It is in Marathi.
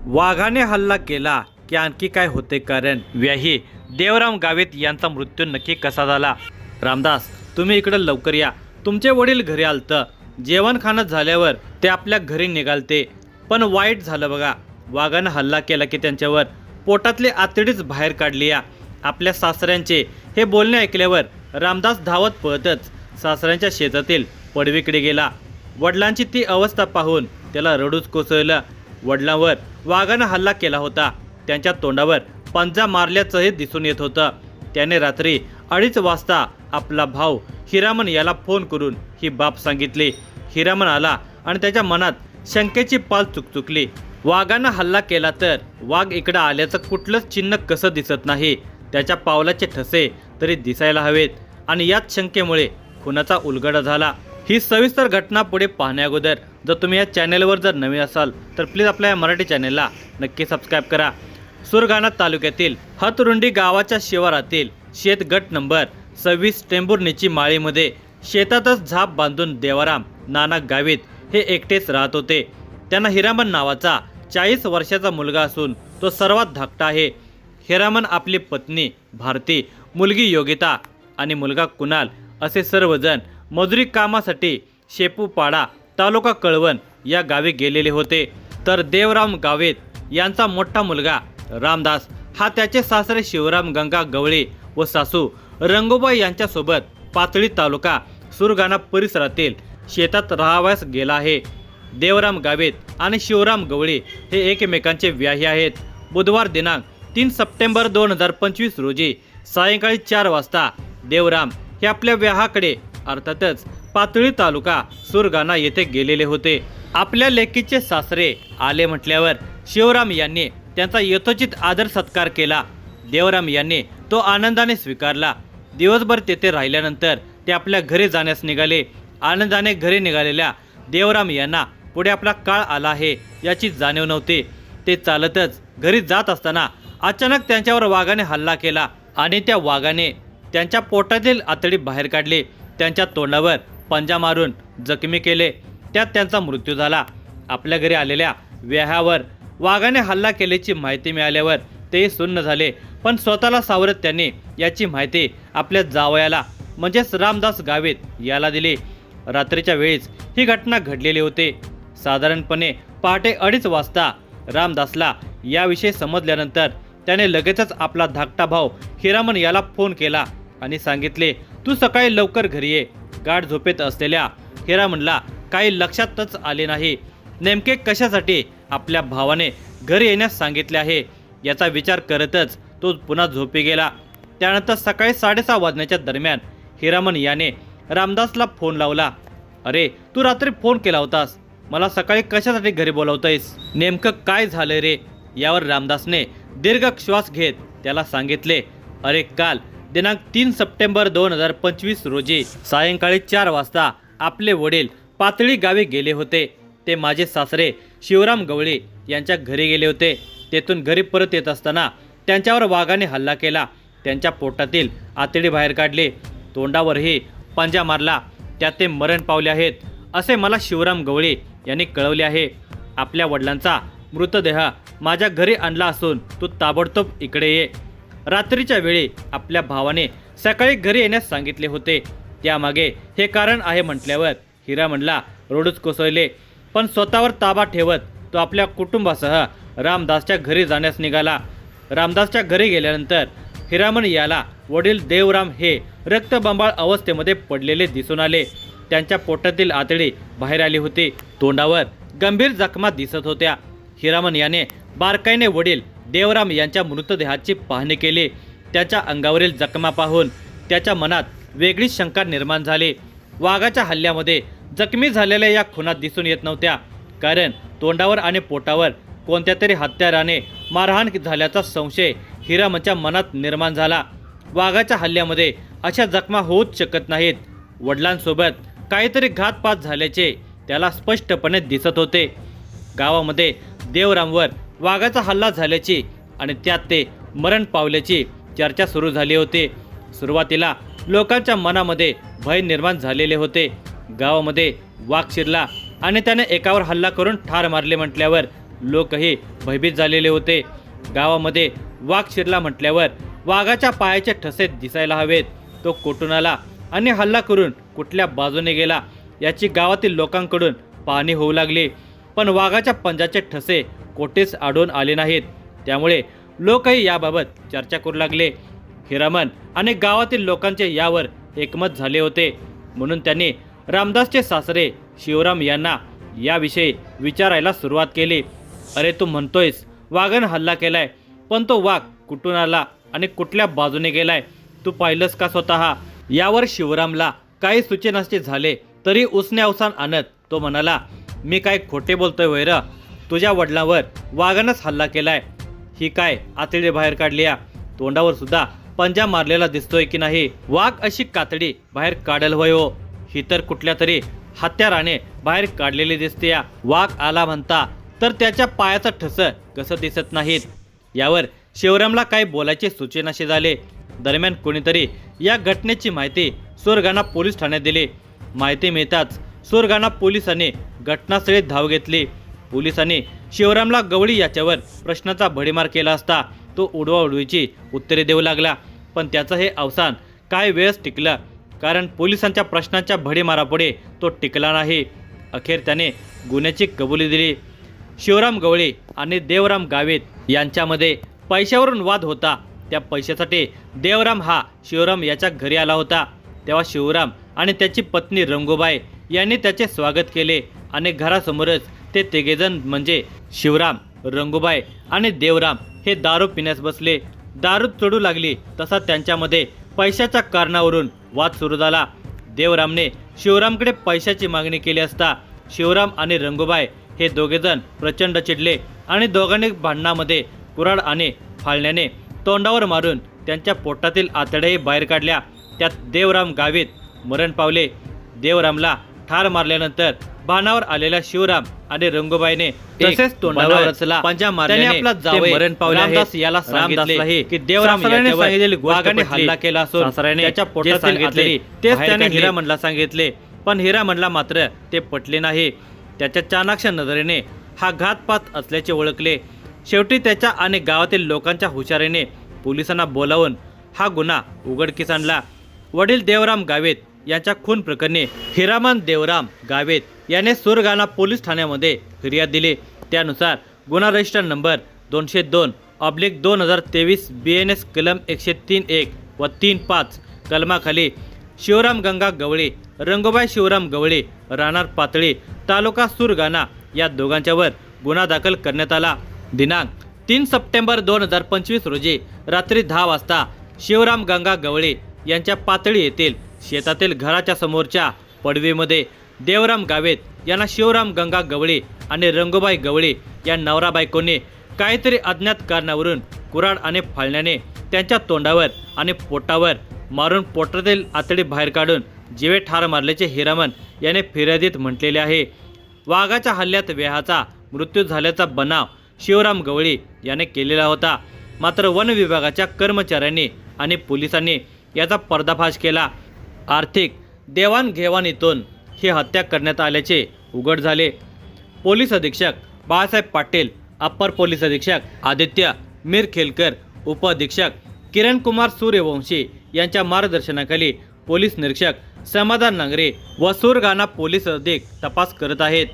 वाघाने हल्ला केला की आणखी काय होते, कारण व्याही देवराम गावित यांचा मृत्यू नक्की कसा झाला? रामदास, तुम्ही इकडे लवकर या. तुमचे वडील घरी आलतं. जेवण खाणं झाल्यावर ते आपल्या घरी निघालते, पण वाईट झालं बघा. वाघानं हल्ला केला की त्यांच्यावर पोटातली आतडीच बाहेर काढली. या आपल्या सासऱ्यांचे हे बोलणे ऐकल्यावर रामदास धावत पळतच सासऱ्यांच्या शेतातील पडवीकडे गेला. वडिलांची ती अवस्था पाहून त्याला रडूच कोसळलं. वडिलांवर वाघानं हल्ला केला होता. त्यांच्या तोंडावर पंजा मारल्याचंही दिसून येत होतं. त्याने रात्री 2:30 वाजता आपला भाऊ हिरामन याला फोन करून ही बाब सांगितली. हिरामन आला आणि त्याच्या मनात शंकेची पाल चुकचुकली. वाघानं हल्ला केला तर वाघ इकडं आल्याचं कुठलंच चिन्ह कसं दिसत नाही. त्याच्या पावलाचे ठसे तरी दिसायला हवेत, आणि याच शंकेमुळे खुनाचा उलगडा झाला. ही सविस्तर घटना पुढे पाहण्याअगोदर जर तुम्ही या चॅनलवर जर नवीन असाल तर प्लीज आपल्या या मराठी चॅनलला नक्की सबस्क्राईब करा. सुरगाणा तालुक्यातील हातरुंडी गावाच्या शिवारातील शेत गट नंबर 26 टेंभुर्णीची माळीमध्ये शेतातच झाप बांधून देवाराम नाना गावित हे एकटेच राहत होते. त्यांना हिरामन नावाचा 40 वर्षाचा मुलगा असून तो सर्वात धाकटा आहे. हिरामन, आपली पत्नी भारती, मुलगी योगिता आणि मुलगा कुणाल असे सर्वजण मजुरी कामासाठी शेपूपाडा तालुका कळवण या गावी गेलेले होते. तर देवराम गावित यांचा मोठा मुलगा रामदास हा त्याचे सासरे शिवराम गंगा गवळी व सासू रंगूबाई यांच्यासोबत पातळी तालुका सुरगाणा परिसरातील शेतात राहावयास गेला आहे. देवराम गावित आणि शिवराम गवळी हे एकमेकांचे व्याही आहेत. बुधवार दिनांक 3 सप्टेंबर 2025 रोजी सायंकाळी 4 वाजता देवराम हे आपल्या व्याहाकडे अर्थातच पातळी तालुका सुरगाणा येथे गेलेले होते. आपल्या लेकीचे सासरे आले म्हटल्यावर शिवराम यांनी त्यांचा यथोचित आदर सत्कार केला. देवराम यांनी तो आनंदाने स्वीकारला. दिवसभर तेथे राहिल्यानंतर ते आपल्या घरी जाण्यास निघाले. आनंदाने घरी निघालेल्या देवराम यांना पुढे आपला काळ आला आहे याची जाणीव नव्हती. ते चालतच घरी जात असताना अचानक त्यांच्यावर वाघाने हल्ला केला आणि त्या वाघाने त्यांच्या पोटातील आतडी बाहेर काढली. त्यांच्या तोंडावर पंजा मारून जखमी केले. त्यात त्यांचा मृत्यू झाला. आपल्या घरी आलेल्या व्याहावर वाघाने हल्ला केल्याची माहिती मिळाल्यावर ते सुन्न झाले, पण स्वतःला सावरत त्यांनी याची माहिती आपल्या जावयाला म्हणजेच रामदास गावित याला दिली. रात्रीच्या वेळीच ही घटना घडलेली होती. साधारणपणे पहाटे 2:30 वाजता रामदासला याविषयी समजल्यानंतर त्याने लगेचच आपला धाकटा भाऊ हिरामन याला फोन केला आणि सांगितले, तू सकाळी लवकर घरी ये. गाढ झोपेत असलेल्या हिरामनला काही लक्षातच आले नाही नेमके कशासाठी आपल्या भावाने घरी येण्यास सांगितले आहे. याचा विचार करतच तो पुन्हा झोपी गेला. त्यानंतर सकाळी 6:30 वाजण्याच्या दरम्यान हिरामन याने रामदासला फोन लावला. अरे, तू रात्री फोन केला होतास, मला सकाळी कशासाठी घरी बोलवतोयस? नेमकं काय झालं रे? यावर रामदासने दीर्घ श्वास घेत त्याला सांगितले, अरे, काल दिनांक 3 सप्टेंबर 2025 रोजी सायंकाळी 4 वाजता आपले वडील पातळी गावी गेले होते. ते माझे सासरे शिवराम गवळी यांच्या घरी गेले होते. तेथून घरी परत येत असताना त्यांच्यावर वाघाने हल्ला केला. त्यांच्या पोटातील आतडी बाहेर काढली, तोंडावरही पंजा मारला. त्यात ते मरण पावले आहेत असे मला शिवराम गवळी यांनी कळवले आहे. आपल्या वडिलांचा मृतदेह माझ्या घरी आणला असून तू ताबडतोब इकडे ये. रात्रीच्या वेळी आपल्या भावाने सकाळी घरी येण्यास सांगितले होते. त्यामागे हे कारण आहे म्हटल्यावर हिरामनला रडूच कोसळले, पण स्वतःवर ताबा ठेवत तो आपल्या कुटुंबासह रामदासच्या घरी जाण्यास निघाला. रामदासच्या घरी गेल्यानंतर हिरामन याला वडील देवराम हे रक्तबंबाळ अवस्थेमध्ये पडलेले दिसून आले. त्यांच्या पोटातील आतडी बाहेर आली होती. तोंडावर गंभीर जखमा दिसत होत्या. हिरामन याने बारकाईने वडील देवराम यांच्या मृतदेहाची पाहणी केली. त्याच्या अंगावरील जखमा पाहून त्याच्या मनात वेगळी शंका निर्माण झाली. वाघाच्या हल्ल्यामध्ये जखमी झालेल्या या खुणा दिसून येत नव्हत्या, कारण तोंडावर आणि पोटावर कोणत्या तरी हत्याराने मारहाण झाल्याचा संशय हिरामनच्या मनात निर्माण झाला. वाघाच्या हल्ल्यामध्ये अशा जखमा होऊच शकत नाहीत. वडिलांसोबत काहीतरी घातपात झाल्याचे त्याला स्पष्टपणे दिसत होते. गावामध्ये देवरामवर वाघाचा हल्ला झाल्याची आणि त्यात ते मरण पावल्याची चर्चा सुरू झाली होती. सुरुवातीला लोकांच्या मनामध्ये भय निर्माण झालेले होते. गावामध्ये वाघ शिरला आणि त्याने एकावर हल्ला करून ठार मारले म्हटल्यावर लोकही भयभीत झालेले होते. गावामध्ये वाघ शिरला म्हटल्यावर वाघाच्या पायाचे ठसे दिसायला हवेत. तो कुठून आला आणि हल्ला करून कुठल्या बाजूने गेला याची गावातील लोकांकडून पाहणी होऊ लागली. पण वाघाच्या पंजाचे ठसे कोठेच आढळून आले नाहीत. त्यामुळे लोकही याबाबत चर्चा करू लागले. हिरामन आणि गावातील लोकांचे यावर एकमत झाले होते. म्हणून त्यांनी रामदासचे सासरे शिवराम यांना याविषयी विचारायला सुरुवात केली. अरे, तू म्हणतोयस वाघानं हल्ला केलाय, पण तो वाघ कुठून आला आणि कुठल्या बाजूने गेलाय? तू पाहिलंस का स्वतः? यावर शिवरामला काही सुचेनासे झाले तरी उसने अवसान आणत तो म्हणाला, मी काय खोटे बोलतोय वैर? तुझ्या वडिलांवर वाघानंच हल्ला केलाय. ही काय आतडी बाहेर काढली? तोंडावर सुद्धा पंजा मारलेला दिसतोय की नाही? वाघ अशी कातडी बाहेर काढल होय हो? ही तर कुठल्या तरी हत्याराने बाहेर काढलेली दिसते. वाघ आला म्हणता तर त्याच्या पायाचा ठस कसं दिसत नाहीत? यावर शिवरामला काय बोलायचे सुचेनासे झाले. दरम्यान कोणीतरी या घटनेची माहिती सुरगाणा पोलीस ठाण्यात दिली. माहिती मिळताच सुरगाणा पोलिसांनी घटनास्थळी धाव घेतली. पोलिसांनी शिवरामला गवळी याच्यावर प्रश्नाचा भडीमार केला असता तो उडवाउडवीची उत्तरे देऊ लागला. पण त्याचं हे अवसान काय वेळच टिकलं, कारण पोलिसांच्या प्रश्नांच्या भडीमारापुढे तो टिकला नाही. अखेर त्याने गुन्ह्याची कबुली दिली. शिवराम गवळी आणि देवराम गावित यांच्यामध्ये पैशावरून वाद होता. त्या पैशासाठी देवराम हा शिवराम याच्या घरी आला होता. तेव्हा शिवराम आणि त्याची पत्नी रंगूबाई यांनी त्याचे स्वागत केले आणि घरासमोरच ते तिघेजण म्हणजे शिवराम, रंगूबाई आणि देवराम हे दारू पिण्यास बसले. दारू चढू लागली तसा त्यांच्यामध्ये पैशाच्या कारणावरून वाद सुरू झाला. देवरामने शिवरामकडे पैशाची मागणी केली असता शिवराम आणि रंगूबाई हे दोघेजण प्रचंड चिडले आणि दोघांनी भांडणामध्ये कुऱ्हाड आणि फाळण्याने तोंडावर मारून त्यांच्या पोटातील आतड्याही बाहेर काढल्या. त्यात देवराम गावित मरण पावले. देवरामला ठार मारल्यानंतर भानावर आलेल्या शिवराम आणि रंगूबाईने तसेच तोंडावर पंजा मारल्याने आपला जावई मरण पावले. रामदास याला सांगितले की देवराम याच्यावर वाघाने हल्ला केला असून त्याच्या पोटात सांगितले तेच त्याने हिरामनला सांगितले. पण हिरामनला मात्र ते पटले नाही. त्याच्या चाणाक्ष नजरेने हा घातपात असल्याचे ओळखले. शेवटी त्याच्या आणि गावातील लोकांच्या हुशारीने पोलिसांना बोलावून हा गुन्हा उघडकीस आणला. वडील देवराम गावित यांच्या खून प्रकरणी हिरामन देवराम गावित याने सुरगाणा पोलीस ठाण्यामध्ये फिर्याद दिली. त्यानुसार गुन्हा रजिस्टर नंबर 202/2023 BNS कलम 103(1) व 3(5) कलमाखाली शिवराम गंगा गवळी, रंगूबाई शिवराम गवळी, राहणार पातळी, तालुका सुरगाणा या दोघांच्यावर गुन्हा दाखल करण्यात आला. दिनांक 3 सप्टेंबर 2025 रोजी रात्री 10 वाजता शिवराम गंगा गवळी यांच्या पातळी येथील शेतातील घराच्या समोरच्या पडवीमध्ये देवराम गावित यांना शिवराम गंगा गवळी आणि रंगूबाई गवळी या नवरा बायकोने काहीतरी अज्ञात कारणावरून कुऱ्हाड आणि फाळण्याने त्यांच्या तोंडावर आणि पोटावर मारून पोटातील आतडी बाहेर काढून जीवे ठार मारल्याचे हिरामन याने फिर्यादीत म्हटलेले आहे. वाघाच्या हल्ल्यात वेहाचा मृत्यू झाल्याचा बनाव शिवराम गवळी याने केलेला होता. मात्र वन विभागाच्या कर्मचाऱ्यांनी आणि पोलिसांनी याचा पर्दाफाश केला. आर्थिक देवाणघेवाणीतून ही हत्या करण्यात आल्याचे उघड झाले. पोलीस अधीक्षक बाळासाहेब पाटील, अप्पर पोलीस अधीक्षक आदित्य मिरखेलकर, उपअधीक्षक किरण कुमार सूर्यवंशी यांच्या मार्गदर्शनाखाली पोलीस निरीक्षक समाधान नांगरे व सुरगाणा पोलीस अधिक तपास करत आहेत.